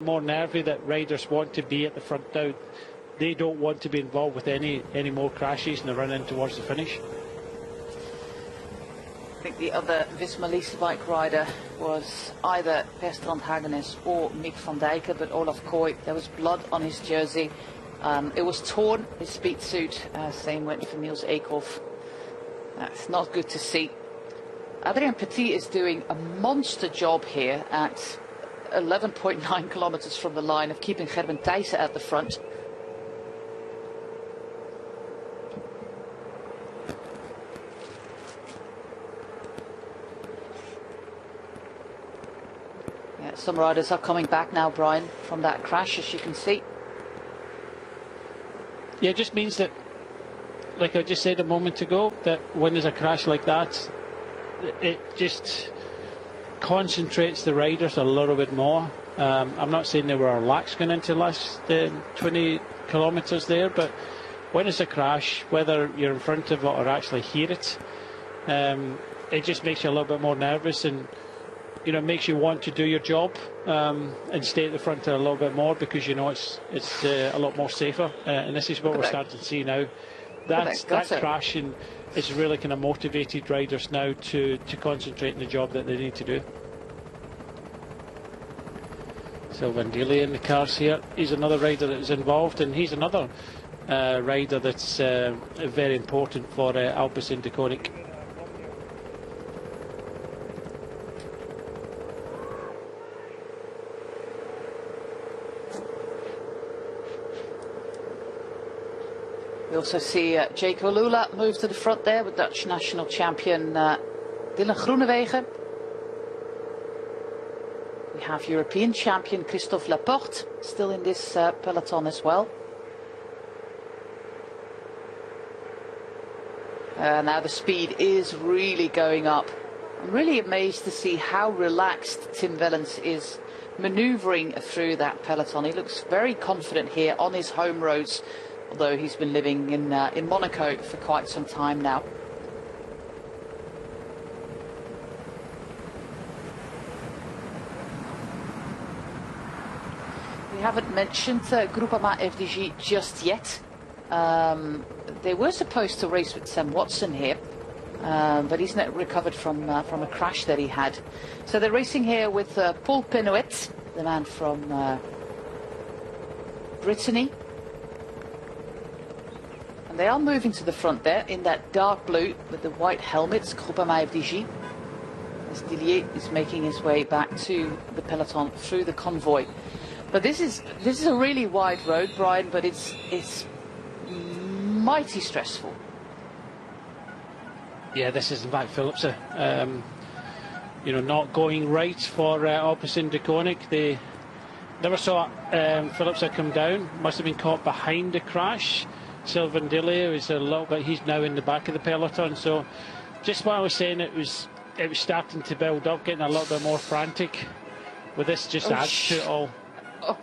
more nervy that riders want to be at the front now. They don't want to be involved with any more crashes and they're running towards the finish. I think the other Visma Lease bike rider was either Bertrand Hagenes or Mick van Dijken, but Olaf Kooi, there was blood on his jersey. It was torn, his speed suit. Same went for Niels Eekhoff. That's not good to see. Adrien Petit is doing a monster job here at 11.9 kilometers from the line of keeping Gerben Thijssen at the front. Yeah, some riders are coming back now, Brian, from that crash, as you can see. Yeah, it just means that, like I just said a moment ago, that when there's a crash like that, it just concentrates the riders a little bit more. I'm not saying they were lax going into the last 20 kilometres there, but when it's a crash, whether you're in front of it or actually hear it, it just makes you a little bit more nervous, and you know, makes you want to do your job and stay at the front a little bit more, because you know it's a lot more safer. And this is what we're starting to see now. That crashing is really kind of motivated riders now to concentrate on the job that they need to do. So Van Dille in the cars here. He's another rider that is involved, and he's another rider that's very important for Alpecin Deceuninck. We also see Jaco Lula move to the front there with Dutch national champion Dylan Groenewegen. We have European champion Christophe Laporte still in this peloton as well. Now the speed is really going up. I'm really amazed to see how relaxed Tim Wellens is manoeuvring through that peloton. He looks very confident here on his home roads, although he's been living in Monaco for quite some time now. We haven't mentioned Groupama FDG just yet. They were supposed to race with Sam Watson here, but he's not recovered from a crash that he had. So they're racing here with Paul Penouet, the man from Brittany. And they are moving to the front there in that dark blue with the white helmets, Groupama FDG. As Dillier is making his way back to the peloton through the convoy. But this is a really wide road, Brian, but it's mighty stressful. Yeah, this is in fact Philipsen. You know, not going right for Alpecin Deceuninck. They never saw Philipsen come down. Must have been caught behind the crash. Sylvain Dillier is a little bit. He's now in the back of the peloton. So, just what I was saying, it was starting to build up, getting a little bit more frantic. With this, just adds to it all. Oh,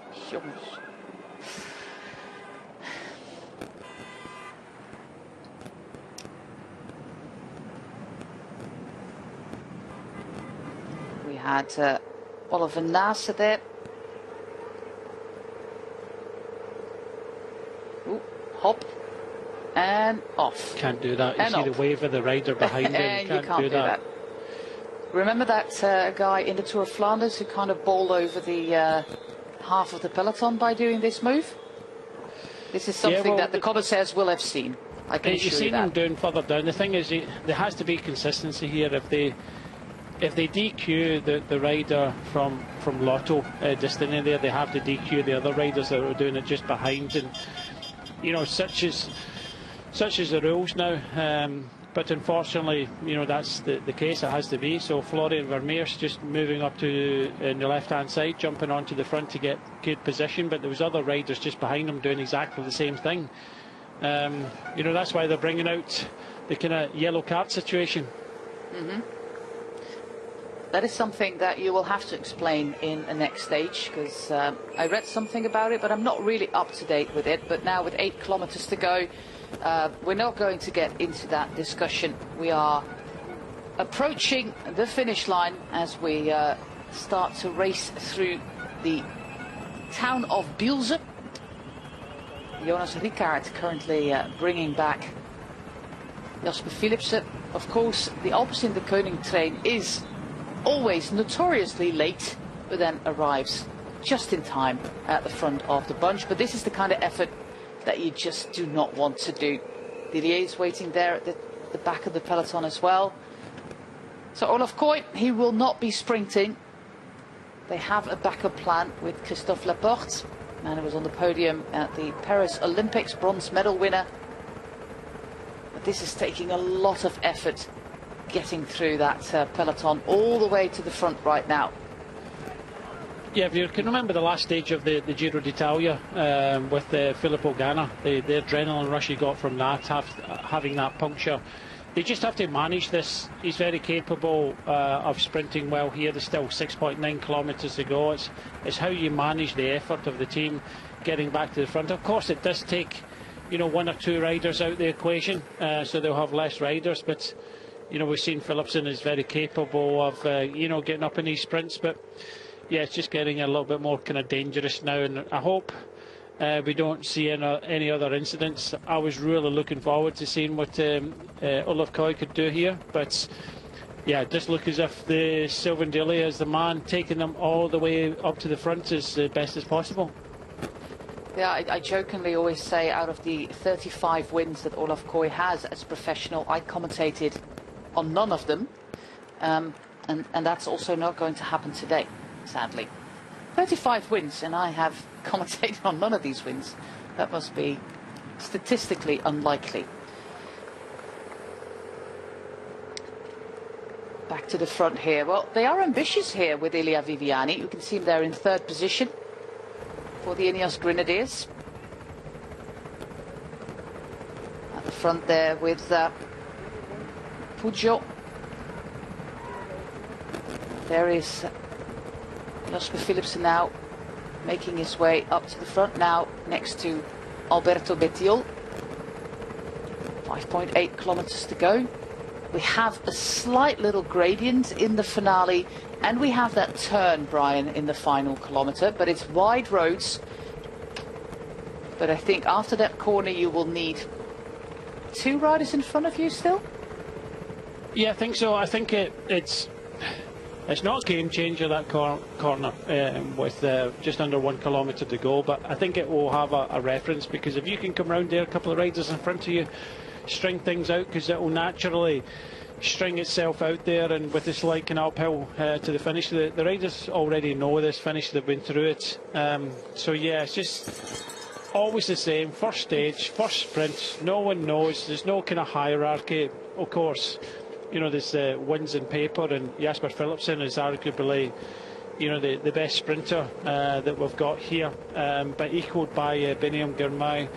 we had Oliver Nase there. Ooh, hop and off. Can't do that. You see the wave of the rider behind him. You can't do that. Remember that guy in the Tour of Flanders who kind of bowled over the half of the peloton by doing this move? This is something that the commissaires will have seen. I can assure you that. You've seen them doing further down. The thing is, there has to be consistency here. If they DQ the rider from Lotto just in there, they have to DQ the other riders that are doing it just behind. And you know, such is the rules now. But unfortunately, you know, that's the case. It has to be. So Florian Vermeer's just moving up to the left-hand side, jumping onto the front to get good position. But there was other riders just behind him doing exactly the same thing. You know, that's why they're bringing out the kind of yellow card situation. That is something that you will have to explain in the next stage, because I read something about it, but I'm not really up to date with it. But now with 8 kilometers to go, we're not going to get into that discussion. We are approaching the finish line as we start to race through the town of Bielze. Jonas Rickaert currently bringing back Jasper Philipsen. Of course, the Alpecin de Koning train is always notoriously late, but then arrives just in time at the front of the bunch. But this is the kind of effort that you just do not want to do. Didier is waiting there at the back of the peloton as well. So Olaf Kooi, he will not be sprinting. They have a backup plan with Christophe Laporte, man who was on the podium at the Paris Olympics, bronze medal winner. But this is taking a lot of effort getting through that peloton all the way to the front right now. Yeah, if you can remember the last stage of the Giro d'Italia with Filippo Ganna, the adrenaline rush he got from that, having that puncture. They just have to manage this. He's very capable of sprinting well here. There's still 6.9 kilometres to go. It's how you manage the effort of the team getting back to the front. Of course, it does take, you know, one or two riders out the equation, so they'll have less riders. But, you know, we've seen Philipsen is very capable of, you know, getting up in these sprints. But yeah, it's just getting a little bit more kind of dangerous now, and I hope we don't see any other incidents. I was really looking forward to seeing what Olaf Kooi could do here, but yeah, it does look as if the Sylvain Dillier is the man taking them all the way up to the front as best as possible. Yeah, I jokingly always say out of the 35 wins that Olaf Kooi has as a professional, I commentated on none of them, and that's also not going to happen today, sadly. 35 wins, and I have commentated on none of these wins. That must be statistically unlikely. Back to the front here. Well, they are ambitious here with Ilia Viviani. You can see him there in third position for the Ineos Grenadiers. At the front there with Pujo. There is Jasper Philipsen now making his way up to the front now next to Alberto Bettiol. 5.8 kilometers to go. We have a slight little gradient in the finale, and we have that turn, Brian, in the final kilometer, but it's wide roads. But I think after that corner you will need two riders in front of you still? Yeah, I think so. I think it's not a game changer, that corner with just under 1 kilometre to go, but I think it will have a reference, because if you can come round there, a couple of riders in front of you, string things out, because it will naturally string itself out there, and with this like an uphill to the finish, the riders already know this finish, they've been through it. So yeah, it's just always the same. First stage, first sprint, no one knows, there's no kind of hierarchy. Of course, you know, there's wins in paper, and Jasper Philipsen is arguably, you know, the best sprinter that we've got here, but equalled by Beniam Girmay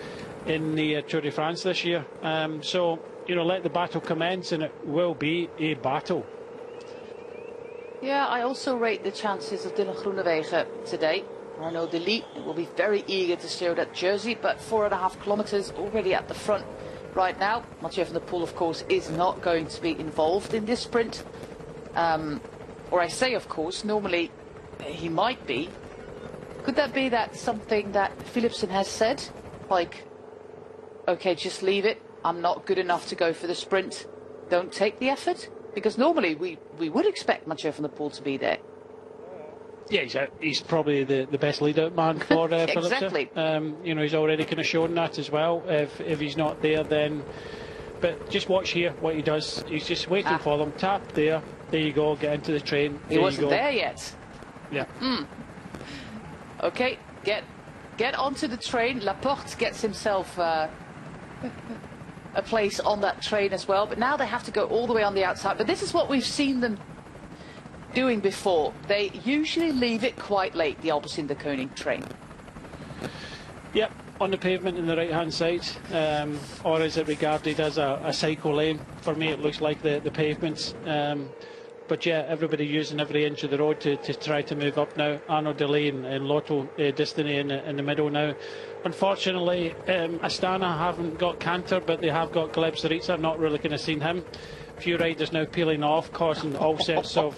in the Tour de France this year. So, you know, let the battle commence, and it will be a battle. Yeah, I also rate the chances of Dylan Groenewegen today. Arnaud Delis will be very eager to show that jersey, but 4.5 kilometers already at the front right now. Mathieu van der Poel, of course, is not going to be involved in this sprint. Or I say, of course, normally he might be. Could that be that something that Philipsen has said? Like, okay, just leave it. I'm not good enough to go for the sprint. Don't take the effort? Because normally we would expect Mathieu van der Poel to be there. Yeah, he's probably the best leader man for Philipsen. Exactly. You know, he's already kind of shown that as well. If he's not there, then... But just watch here what he does. He's just waiting for them. Tap there. There you go. Get into the train. He wasn't there yet. Yeah. Okay, get onto the train. Laporte gets himself a place on that train as well. But now they have to go all the way on the outside. But this is what we've seen them doing before. They usually leave it quite late, the Alpecin de Koning train. Yep, on the pavement in the right hand side, or is it regarded as a cycle lane? For me it looks like the pavements, but yeah, everybody using every inch of the road to try to move up now. Arnaud Delis and Lotto Destiny in the middle now. Unfortunately, Astana haven't got Cantor, but they have got Gleb Saritsa. Not really kind of seen him. few riders now peeling off, causing all sorts of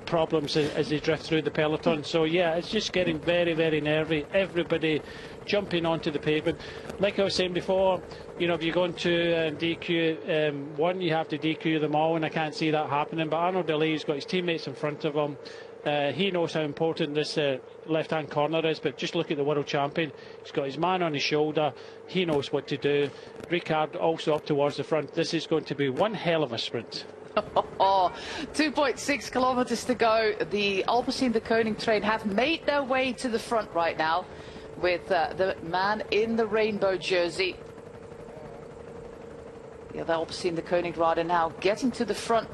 problems as they drift through the peloton. So yeah, it's just getting very, very nervy. Everybody jumping onto the pavement. Like I was saying before, you know, if you're going to DQ one, you have to DQ them all, and I can't see that happening. But Arnaud Delay's got his teammates in front of him. He knows how important this left-hand corner is, but just look at the world champion. He's got his man on his shoulder. He knows what to do. Ricard also up towards the front. This is going to be one hell of a sprint. 2.6 kilometers to go. The Alpecin, the Koning train have made their way to the front right now with the man in the rainbow jersey. The other Alpecin, the Koning rider now getting to the front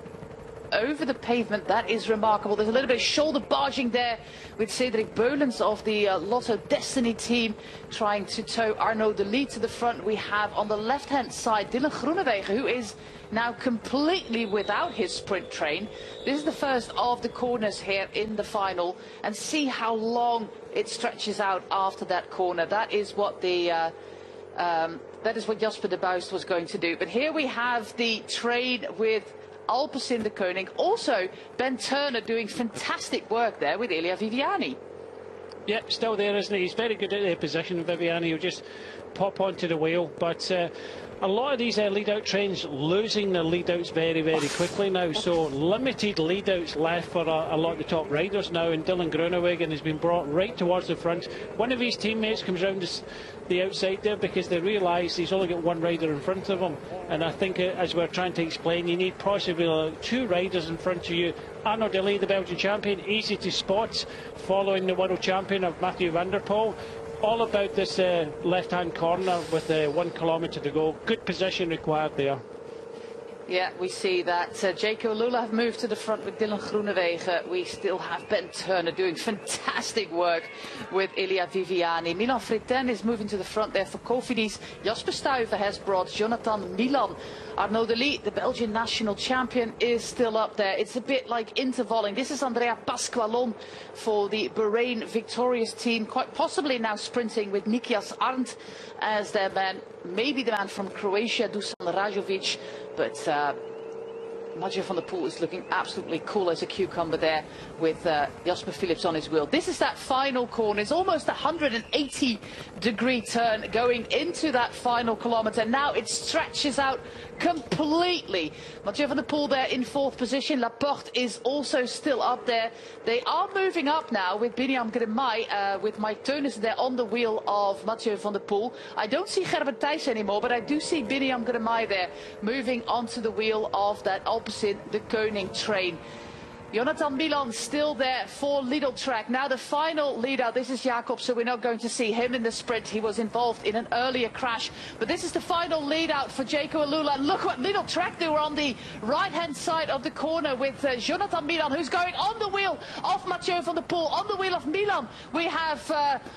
over the pavement. That is remarkable. There's a little bit of shoulder barging there with Cedric Beulens of the Lotto Destiny team trying to tow Arnaud Delis to the front. We have on the left-hand side Dylan Groenewegen, who is now completely without his sprint train. This is the first of the corners here in the final, and see how long it stretches out after that corner. That is what the that is what Jasper de Buist was going to do. But here we have the train with Alpecin, the Koning. Also, Ben Turner doing fantastic work there with Elia Viviani. Yeah, still there, isn't he? He's very good at the position of Viviani. He'll just pop onto the wheel. But a lot of these lead-out trains losing their lead-outs very, very quickly now. So limited lead-outs left for a lot of the top riders now. And Dylan Groenewegen has been brought right towards the front. One of his teammates comes round the outside there because they realise he's only got one rider in front of him. And I think, as we're trying to explain, you need possibly two riders in front of you. Arnaud Delis, the Belgian champion, easy to spot, following the world champion of Mathieu van der Poel. All about this left-hand corner with 1 kilometre to go. Good position required there. Yeah, we see that Jaco Alula have moved to the front with Dylan Groenewegen. We still have Ben Turner doing fantastic work with Elia Viviani. Milan Fritten is moving to the front there for Cofidis. Jasper Stuyven has brought Jonathan Milan. Arnaud Delis, the Belgian national champion, is still up there. It's a bit like intervalling. This is Andrea Pasqualon for the Bahrain victorious team, quite possibly now sprinting with Nikias Arndt as their man, maybe the man from Croatia, Dusan Rajovic. But Mathieu van der Poel is looking absolutely cool as a cucumber there with Jasper Philips on his wheel. This is that final corner. It's almost a 180-degree turn going into that final kilometre. Now it stretches out completely. Mathieu van der Poel there in 4th position. Laporte is also still up there. They are moving up now with Biniam Girmay, with Mike Teunissen there on the wheel of Mathieu van der Poel. I don't see Gerben Thijs anymore, but I do see Biniam Girmay there moving onto the wheel of that Alpecin, the Koning train. Jonathan Milan still there for Lidl Track. Now the final lead out. This is Jacob, so we're not going to see him in the sprint. He was involved in an earlier crash. But this is the final lead out for Jaco Alula. Look what Lidl Track do on the right-hand side of the corner with Jonathan Milan, who's going on the wheel of Mathieu van der Poel. On the wheel of Milan, we have,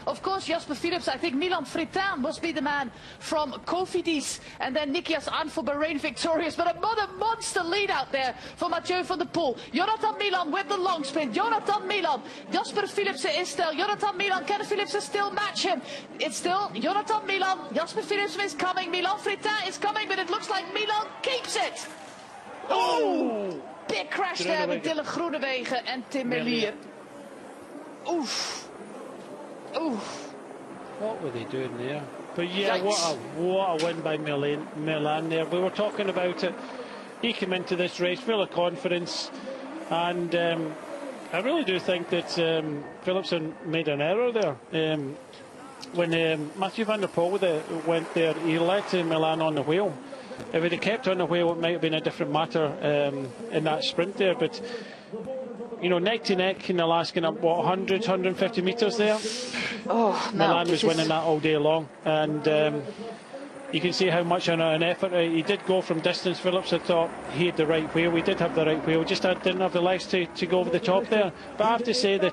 of course, Jasper Philips. I think Milan Fritten must be the man from Cofidis. And then Nikias Arndt for Bahrain victorious. But another monster lead out there for Mathieu van der Poel. Jonathan Milan with the long sprint. Jonathan Milan. Jasper Philipsen is still. Jonathan Milan. Can Philipsen still match him? It's still Jonathan Milan. Jasper Philipsen is coming. Milan Fritten is coming, but it looks like Milan keeps it. Oh! Big crash there with Dylan Groenewegen and Tim Merlier. Oof. Oof. What were they doing there? But yeah, what a win by Milan there. We were talking about it. He came into this race full of confidence. And I really do think that Philipsen made an error there. When Mathieu van der Poel went there, he let Milan on the wheel. If he'd have kept on the wheel, it might have been a different matter in that sprint there. But, you know, neck to neck in the last kind of, what, 100, 150 metres there? Oh, no, Milan was winning that all day long. And you can see how much an effort he did go from distance. Phillips, I thought he had the right wheel. We did have the right wheel, just didn't have the legs to go over the top there. But I have to say that